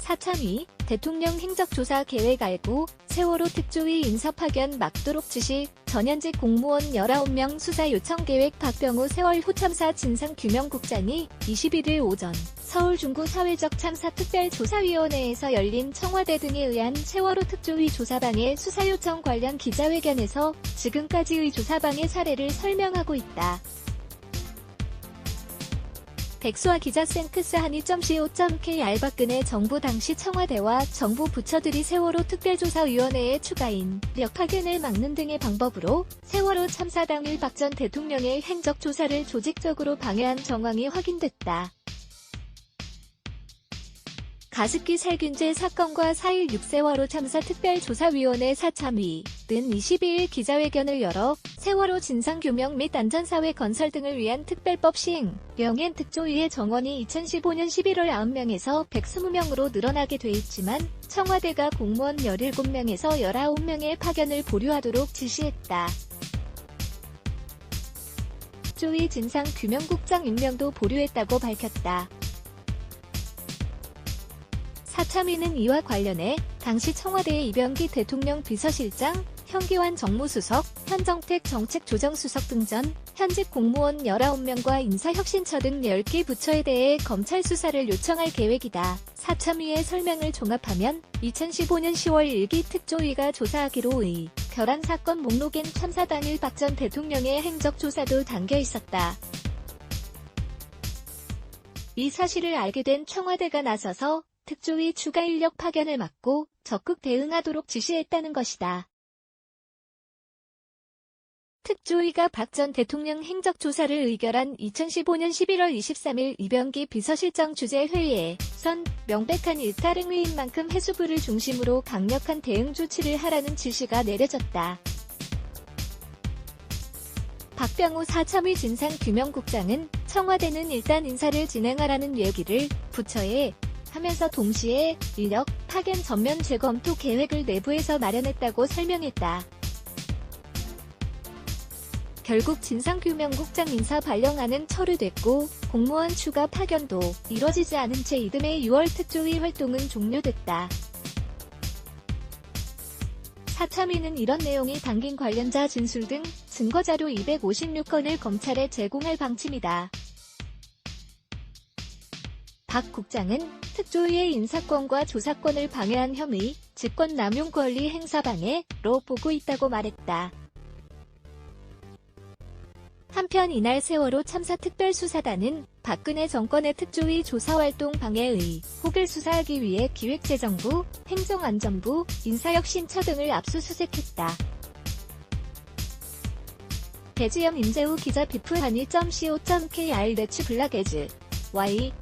사참위 대통령 행적조사 계획 알고 세월호 특조위 인사 파견 막도록 지시 전현직 공무원 19명 수사 요청 계획 박병호 세월호 참사 진상규명국장이 21일 오전 서울 중구 사회적 참사 특별조사위원회에서 열린 청와대 등에 의한 세월호 특조위 조사방해 수사 요청 관련 기자회견에서 지금까지의 조사방해 사례를 설명하고 있다. 백수와 기자 senks하니.co.kr 박근혜 정부 당시 청와대와 정부 부처들이 세월호 특별조사위원회에 추가인 력 파견을 막는 등의 방법으로 세월호 참사 당일 박 전 대통령의 행적조사를 조직적으로 방해한 정황이 확인됐다. 가습기 살균제 사건과 4.16 세월호 참사 특별조사위원회 사참위는 22일 기자회견을 열어 세월호 진상규명 및 안전사회 건설 등을 위한 특별법 시행, 명예ን 특조위의 정원이 2015년 11월 9명에서 120명으로 늘어나게 돼 있지만 청와대가 공무원 17명에서 19명의 파견을 보류하도록 지시했다. 특조위 진상규명국장 임명도 보류했다고 밝혔다. 사참위는 이와 관련해 당시 청와대의 이병기 대통령 비서실장, 현기환 정무수석, 현정택 정책조정수석 등 전 현직 공무원 19명과 인사혁신처 등 10개 부처에 대해 검찰 수사를 요청할 계획이다. 사참위의 설명을 종합하면 2015년 10월 1기 특조위가 조사하기로 결한 사건 목록엔 참사 당일 박 전 대통령의 행적조사도 담겨 있었다. 이 사실을 알게 된 청와대가 나서서 특조위 추가 인력 파견을 막고 적극 대응하도록 지시했다는 것이다. 특조위가 박 전 대통령 행적조사를 의결한 2015년 11월 23일 이병기 비서실장 주재 회의에선 명백한 일탈 행위인 만큼 해수부를 중심으로 강력한 대응 조치를 하라는 지시가 내려졌다. 박병호 사참위 진상규명국장은 청와대는 일단 인사를 진행하라는 얘기를 부처에 하면서 동시에 인력 파견 전면 재검토 계획을 내부에서 마련했다고 설명했다. 결국 진상규명국장 인사 발령안은 철회됐고 공무원 추가 파견도 이뤄지지 않은 채 이듬해 6월 특조위 활동은 종료됐다. 사참위는 이런 내용이 담긴 관련자 진술 등 증거자료 256건을 검찰에 제공할 방침이다. 박 국장은 특조위의 인사권과 조사권을 방해한 혐의, 직권남용 권리 행사 방해로 보고 있다고 말했다. 한편 이날 세월호 참사 특별수사단은 박근혜 정권의 특조위 조사활동 방해 의혹을 수사하기 위해 기획재정부, 행정안전부, 인사혁신처 등을 압수수색했다. 배지영 임재우 기자 비프하니.co.kr 내추 블락에즈 Y